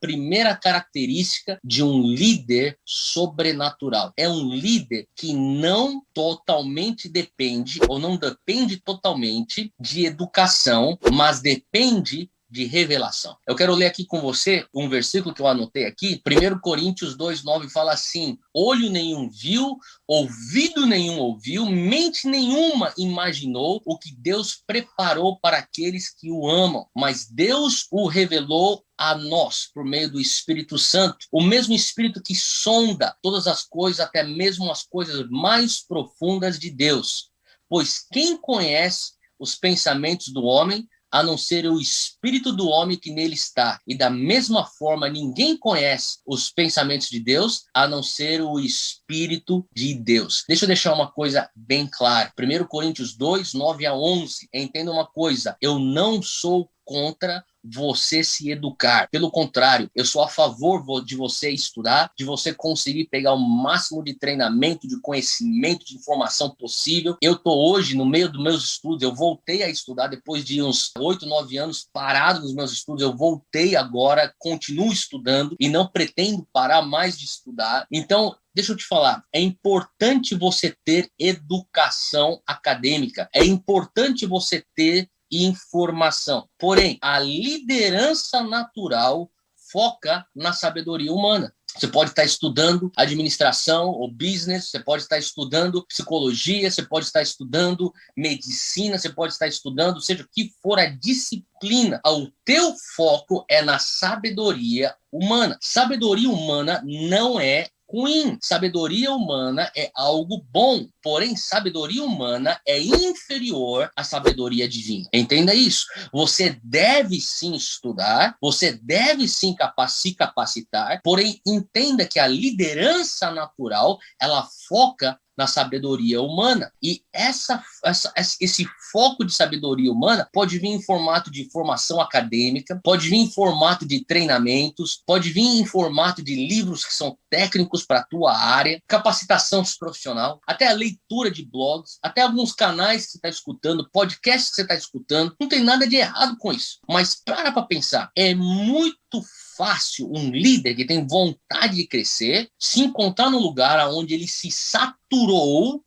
primeira característica de um líder sobrenatural. É um líder que não totalmente depende, ou não depende totalmente de educação, mas depende de revelação. Eu quero ler aqui com você um versículo que eu anotei aqui. 1 Coríntios 2:9 fala assim: olho nenhum viu, ouvido nenhum ouviu, mente nenhuma imaginou o que Deus preparou para aqueles que o amam, mas Deus o revelou a nós, por meio do Espírito Santo, o mesmo Espírito que sonda todas as coisas, até mesmo as coisas mais profundas de Deus. Pois quem conhece os pensamentos do homem, a não ser o espírito do homem que nele está? E da mesma forma, ninguém conhece os pensamentos de Deus, a não ser o Espírito de Deus. Deixa eu deixar uma coisa bem clara. 1 Coríntios 2:9-11. Entenda uma coisa, eu não sou contra você se educar. Pelo contrário, eu sou a favor de você estudar, de você conseguir pegar o máximo de treinamento, de conhecimento, de informação possível. Eu estou hoje no meio dos meus estudos, eu voltei a estudar depois de uns 8, 9 anos parado nos meus estudos, eu voltei agora, continuo estudando e não pretendo parar mais de estudar. Então, deixa eu te falar, é importante você ter educação acadêmica, é importante você ter informação. Porém, a liderança natural foca na sabedoria humana. Você pode estar estudando administração ou business, você pode estar estudando psicologia, você pode estar estudando medicina, você pode estar estudando, seja o que for a disciplina. O teu foco é na sabedoria humana. Sabedoria humana não é ruim. Sabedoria humana é algo bom, porém sabedoria humana é inferior à sabedoria divina. Entenda isso. Você deve sim estudar, você deve sim se capacitar, porém entenda que a liderança natural, ela foca na sabedoria humana. E esse foco de sabedoria humana pode vir em formato de formação acadêmica, pode vir em formato de treinamentos, pode vir em formato de livros que são técnicos para a tua área, capacitação profissional, até a leitura de blogs, até alguns canais que você está escutando, podcasts que você está escutando. Não tem nada de errado com isso. Mas para pensar, é muito fácil um líder que tem vontade de crescer se encontrar num lugar onde ele saturou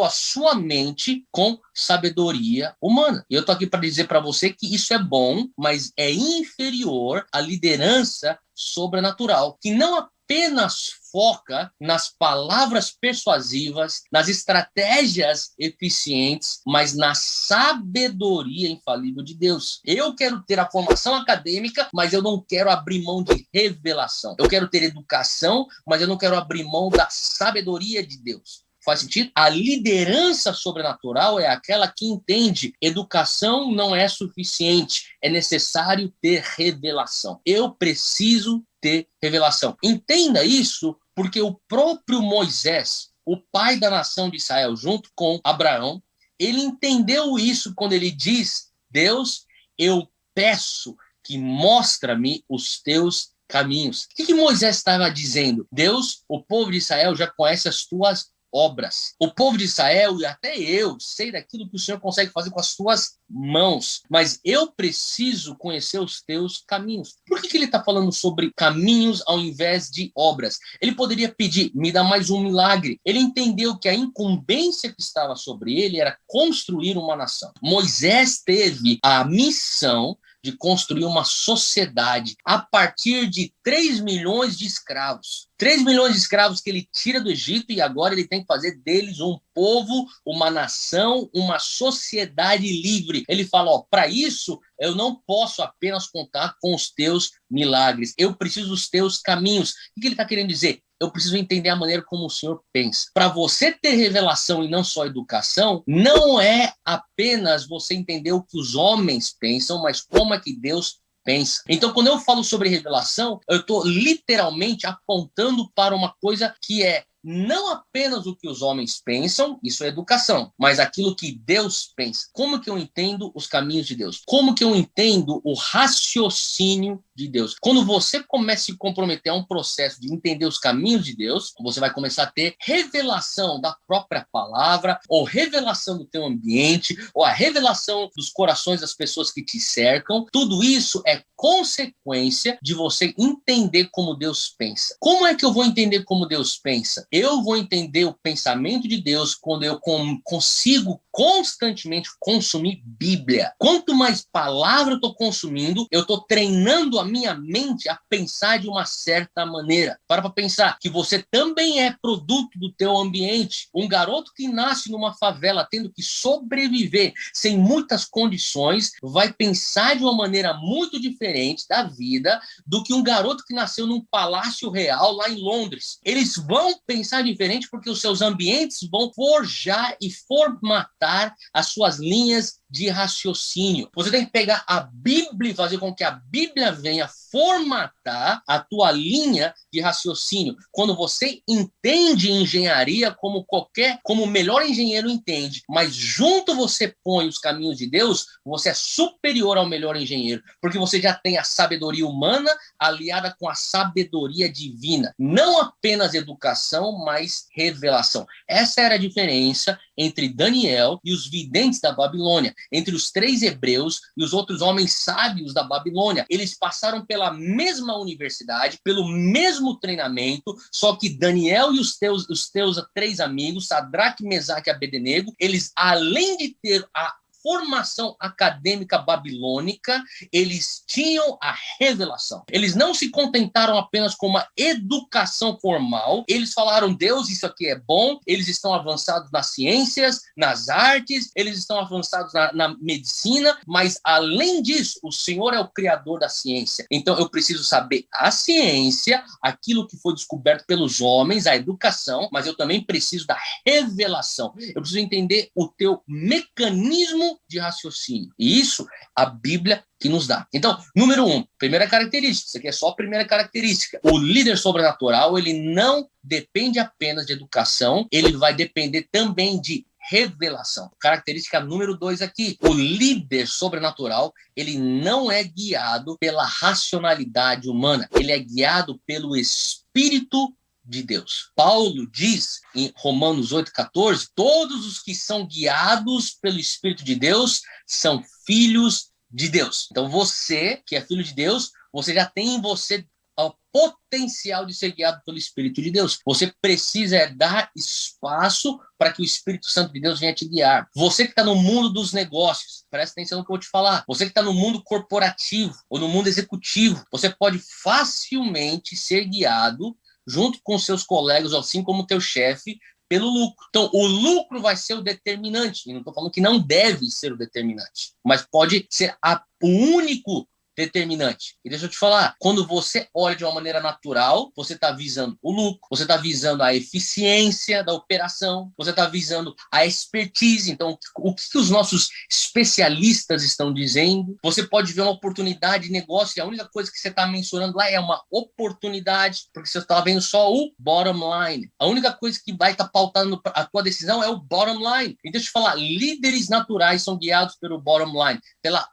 a sua mente com sabedoria humana. E eu tô aqui para dizer para você que isso é bom, mas é inferior à liderança sobrenatural, que não apenas foca nas palavras persuasivas, nas estratégias eficientes, mas na sabedoria infalível de Deus. Eu quero ter a formação acadêmica, mas eu não quero abrir mão de revelação. Eu quero ter educação, mas eu não quero abrir mão da sabedoria de Deus. Faz sentido? A liderança sobrenatural é aquela que entende educação não é suficiente, é necessário ter revelação. Eu preciso ter revelação. Entenda isso, porque o próprio Moisés, o pai da nação de Israel, junto com Abraão, ele entendeu isso quando ele diz: Deus, eu peço que mostra-me os teus caminhos. O que Moisés estava dizendo? Deus, o povo de Israel já conhece as tuas obras. O povo de Israel, e até eu, sei daquilo que o Senhor consegue fazer com as suas mãos, mas eu preciso conhecer os teus caminhos. Por que ele está falando sobre caminhos ao invés de obras? Ele poderia pedir, me dá mais um milagre. Ele entendeu que a incumbência que estava sobre ele era construir uma nação. Moisés teve a missão de construir uma sociedade a partir de 3 milhões de escravos. 3 milhões de escravos que ele tira do Egito, e agora ele tem que fazer deles um povo, uma nação, uma sociedade livre. Ele fala, para isso eu não posso apenas contar com os teus milagres, eu preciso dos teus caminhos. O que ele está querendo dizer? Eu preciso entender a maneira como o Senhor pensa. Para você ter revelação e não só educação, não é apenas você entender o que os homens pensam, mas como é que Deus pensa. Então, quando eu falo sobre revelação, eu estou literalmente apontando para uma coisa que é não apenas o que os homens pensam, isso é educação, mas aquilo que Deus pensa. Como que eu entendo os caminhos de Deus? Como que eu entendo o raciocínio de Deus? Quando você começa a se comprometer a um processo de entender os caminhos de Deus, você vai começar a ter revelação da própria palavra, ou revelação do teu ambiente, ou a revelação dos corações das pessoas que te cercam. Tudo isso é consequência de você entender como Deus pensa. Como é que eu vou entender como Deus pensa? Eu vou entender o pensamento de Deus quando eu consigo constantemente consumir Bíblia. Quanto mais palavra eu estou consumindo, eu estou treinando a minha mente a pensar de uma certa maneira. Para pensar que você também é produto do teu ambiente. Um garoto que nasce numa favela tendo que sobreviver sem muitas condições vai pensar de uma maneira muito diferente da vida do que um garoto que nasceu num palácio real lá em Londres. Eles vão pensar diferente porque os seus ambientes vão forjar e formatar as suas linhas de raciocínio. Você tem que pegar a Bíblia e fazer com que a Bíblia venha formatar a tua linha de raciocínio. Quando você entende engenharia como o melhor engenheiro entende, mas junto você põe os caminhos de Deus, você é superior ao melhor engenheiro, porque você já tem a sabedoria humana aliada com a sabedoria divina. Não apenas educação, mas revelação. Essa era a diferença entre Daniel e os videntes da Babilônia, entre os 3 hebreus e os outros homens sábios da Babilônia. Eles passaram pela mesma universidade, pelo mesmo treinamento, só que Daniel e os teus 3 amigos, Sadraque, Mesaque e Abednego, eles, além de ter a formação acadêmica babilônica, eles tinham a revelação. Eles não se contentaram apenas com uma educação formal, eles falaram, Deus, isso aqui é bom, eles estão avançados nas ciências, nas artes, eles estão avançados na medicina, mas além disso, o Senhor é o criador da ciência. Então eu preciso saber a ciência, aquilo que foi descoberto pelos homens, a educação, mas eu também preciso da revelação. Eu preciso entender o teu mecanismo de raciocínio. E isso a Bíblia que nos dá. Então, número 1, primeira característica, isso aqui é só a primeira característica. O líder sobrenatural, ele não depende apenas de educação, ele vai depender também de revelação. Característica número 2 aqui, o líder sobrenatural, ele não é guiado pela racionalidade humana, ele é guiado pelo Espírito de Deus. Paulo diz em Romanos 8,14, todos os que são guiados pelo Espírito de Deus são filhos de Deus. Então você, que é filho de Deus, você já tem em você o potencial de ser guiado pelo Espírito de Deus. Você precisa dar espaço para que o Espírito Santo de Deus venha te guiar. Você que está no mundo dos negócios, presta atenção no que eu vou te falar. Você que está no mundo corporativo ou no mundo executivo, você pode facilmente ser guiado junto com seus colegas, assim como o teu chefe, pelo lucro. Então, o lucro vai ser o determinante. E não estou falando que não deve ser o determinante, mas pode ser o único determinante. E deixa eu te falar, quando você olha de uma maneira natural, você está visando o lucro, você está visando a eficiência da operação, você está visando a expertise. Então, o que os nossos especialistas estão dizendo? Você pode ver uma oportunidade de negócio e a única coisa que você está mensurando lá é uma oportunidade, porque você está vendo só o bottom line. A única coisa que vai estar pautando a tua decisão é o bottom line. E deixa eu te falar, líderes naturais são guiados pelo bottom line, pela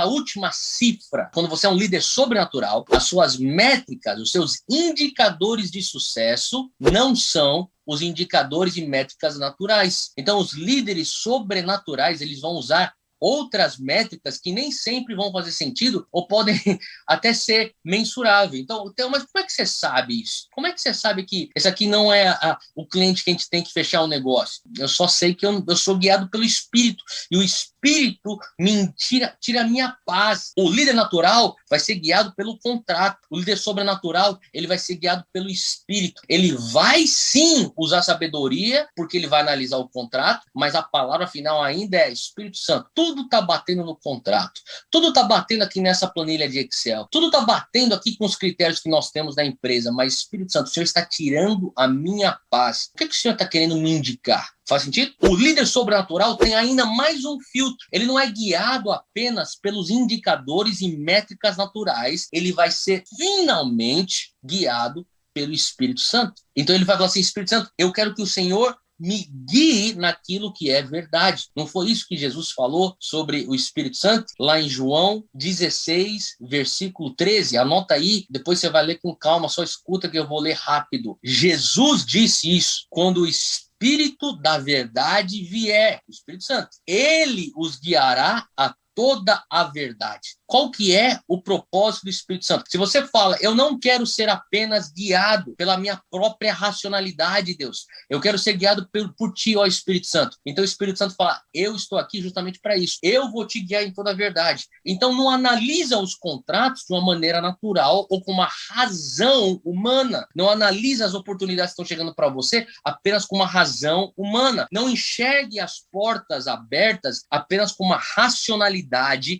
última cifra. Quando você é um líder sobrenatural, as suas métricas, os seus indicadores de sucesso não são os indicadores e métricas naturais. Então, os líderes sobrenaturais, eles vão usar outras métricas que nem sempre vão fazer sentido ou podem até ser mensuráveis. Então, mas como é que você sabe isso? Como é que você sabe que esse aqui não é o cliente que a gente tem que fechar o negócio? Eu só sei que eu sou guiado pelo Espírito, e o Espírito me tira a minha paz. O líder natural vai ser guiado pelo contrato. O líder sobrenatural, ele vai ser guiado pelo Espírito. Ele vai sim usar sabedoria, porque ele vai analisar o contrato, mas a palavra final ainda é Espírito Santo. Tudo está batendo no contrato, tudo está batendo aqui nessa planilha de Excel, tudo está batendo aqui com os critérios que nós temos da empresa, mas Espírito Santo, o Senhor está tirando a minha paz. O que o Senhor está querendo me indicar? Faz sentido? O líder sobrenatural tem ainda mais um filtro. Ele não é guiado apenas pelos indicadores e métricas naturais, ele vai ser finalmente guiado pelo Espírito Santo. Então ele vai falar assim, Espírito Santo, eu quero que o Senhor me guie naquilo que é verdade. Não foi isso que Jesus falou sobre o Espírito Santo? Lá em João 16, versículo 13. Anota aí, depois você vai ler com calma, só escuta que eu vou ler rápido. Jesus disse isso, quando o Espírito da verdade vier, o Espírito Santo, ele os guiará a toda a verdade. Qual que é o propósito do Espírito Santo? Se você fala, eu não quero ser apenas guiado pela minha própria racionalidade, Deus. Eu quero ser guiado por ti, ó Espírito Santo. Então o Espírito Santo fala, eu estou aqui justamente para isso. Eu vou te guiar em toda a verdade. Então não analisa os contratos de uma maneira natural ou com uma razão humana. Não analisa as oportunidades que estão chegando para você apenas com uma razão humana. Não enxergue as portas abertas apenas com uma racionalidade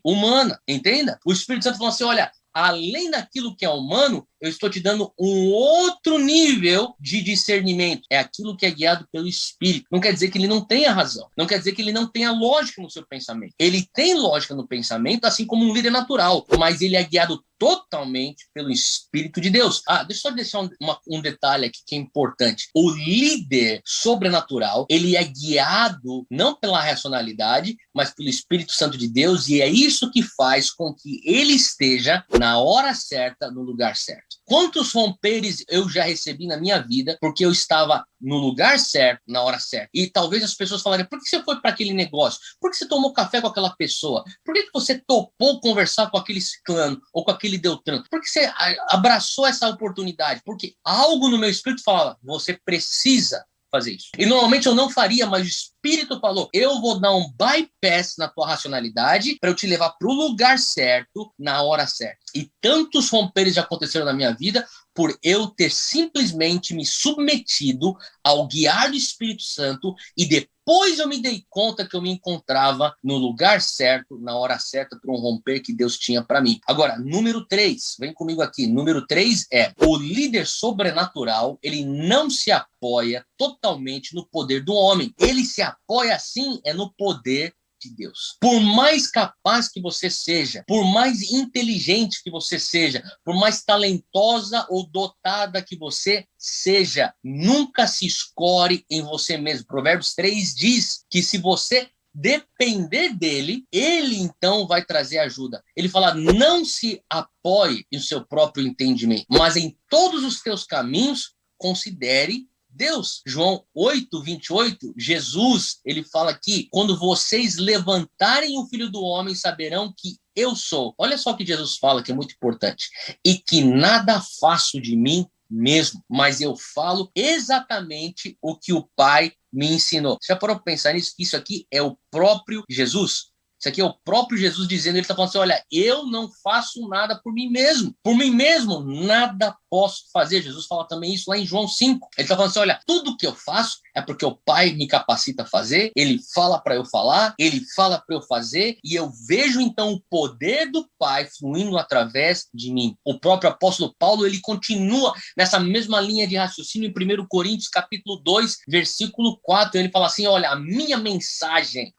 humana, entenda? O Espírito Santo falou assim, olha, além daquilo que é humano, eu estou te dando um outro nível de discernimento. É aquilo que é guiado pelo Espírito. Não quer dizer que ele não tenha razão. Não quer dizer que ele não tenha lógica no seu pensamento. Ele tem lógica no pensamento, assim como um líder natural, mas ele é guiado totalmente pelo Espírito de Deus. Deixa eu só deixar um detalhe aqui que é importante. O líder sobrenatural, ele é guiado não pela racionalidade, mas pelo Espírito Santo de Deus, e é isso que faz com que ele esteja na hora certa, no lugar certo. Quantos romperes eu já recebi na minha vida porque eu estava no lugar certo, na hora certa? E talvez as pessoas falarem, por que você foi para aquele negócio? Por que você tomou café com aquela pessoa? Por que você topou conversar com aquele ciclano ou com aquele Deltrano? Por que você abraçou essa oportunidade? Porque algo no meu espírito falava, você precisa fazer isso. E normalmente eu não faria, mas o Espírito falou, eu vou dar um bypass na tua racionalidade para eu te levar para o lugar certo, na hora certa. E tantos romperes já aconteceram na minha vida por eu ter simplesmente me submetido ao guiar do Espírito Santo e depois eu me dei conta que eu me encontrava no lugar certo, na hora certa, para um romper que Deus tinha para mim. Agora, número 3, vem comigo aqui. Número 3 é, o líder sobrenatural, ele não se apoia totalmente no poder do homem. Ele se apoia, sim, no poder de Deus. Por mais capaz que você seja, por mais inteligente que você seja, por mais talentosa ou dotada que você seja, nunca se escore em você mesmo. Provérbios 3 diz que se você depender dele, ele então vai trazer ajuda. Ele fala, não se apoie em seu próprio entendimento, mas em todos os teus caminhos considere Deus. João 8:28, Jesus, ele fala aqui, quando vocês levantarem o Filho do Homem, saberão que eu sou. Olha só o que Jesus fala, que é muito importante. E que nada faço de mim mesmo, mas eu falo exatamente o que o Pai me ensinou. Você já parou para pensar nisso? Isso aqui é o próprio Jesus. Isso aqui é o próprio Jesus dizendo, ele está falando assim, olha, eu não faço nada por mim mesmo. Por mim mesmo, nada posso fazer. Jesus fala também isso lá em João 5. Ele está falando assim, olha, tudo que eu faço é porque o Pai me capacita a fazer, ele fala para eu falar, ele fala para eu fazer, e eu vejo então o poder do Pai fluindo através de mim. O próprio apóstolo Paulo, ele continua nessa mesma linha de raciocínio em 1 Coríntios, capítulo 2, versículo 4. Ele fala assim, olha, a minha mensagem,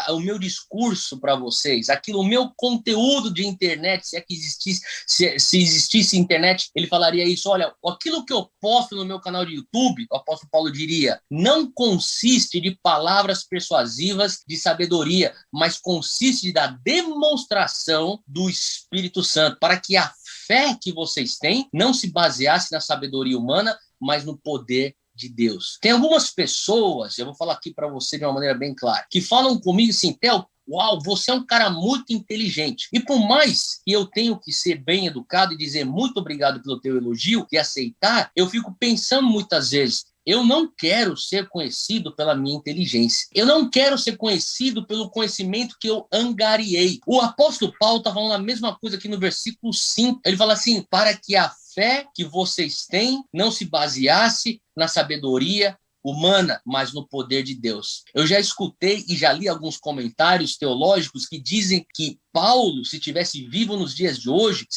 o meu discurso para vocês, o meu conteúdo de internet, se é que existisse, se existisse internet, ele falaria isso, olha, aquilo que eu posto no meu canal de YouTube, o apóstolo Paulo diria, não consiste de palavras persuasivas de sabedoria, mas consiste da demonstração do Espírito Santo, para que a fé que vocês têm não se baseasse na sabedoria humana, mas no poder de Deus. Tem algumas pessoas, eu vou falar aqui para você de uma maneira bem clara, que falam comigo assim, Theo, uau, você é um cara muito inteligente. E por mais que eu tenho que ser bem educado e dizer muito obrigado pelo teu elogio e aceitar, eu fico pensando muitas vezes, eu não quero ser conhecido pela minha inteligência. Eu não quero ser conhecido pelo conhecimento que eu angariei. O apóstolo Paulo está falando a mesma coisa aqui no versículo 5. Ele fala assim, para que a fé que vocês têm não se baseasse na sabedoria humana, mas no poder de Deus. Eu já escutei e já li alguns comentários teológicos que dizem que Paulo, se tivesse vivo nos dias de hoje,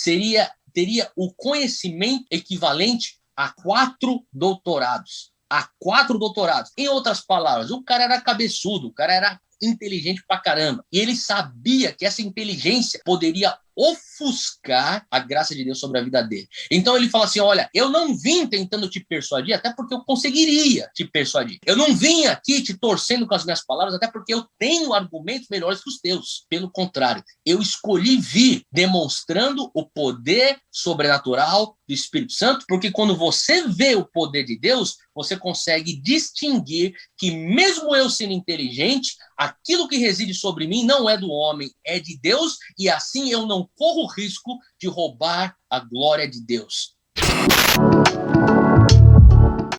teria o conhecimento equivalente a 4 doutorados. A 4 doutorados. Em outras palavras, o cara era cabeçudo, o cara era inteligente pra caramba. E ele sabia que essa inteligência poderia ofuscar a graça de Deus sobre a vida dele. Então ele fala assim, olha, eu não vim tentando te persuadir, até porque eu conseguiria te persuadir. Eu não vim aqui te torcendo com as minhas palavras, até porque eu tenho argumentos melhores que os teus. Pelo contrário, eu escolhi vir demonstrando o poder sobrenatural do Espírito Santo, porque quando você vê o poder de Deus, você consegue distinguir que mesmo eu sendo inteligente, aquilo que reside sobre mim não é do homem, é de Deus, e assim eu não corro o risco de roubar a glória de Deus.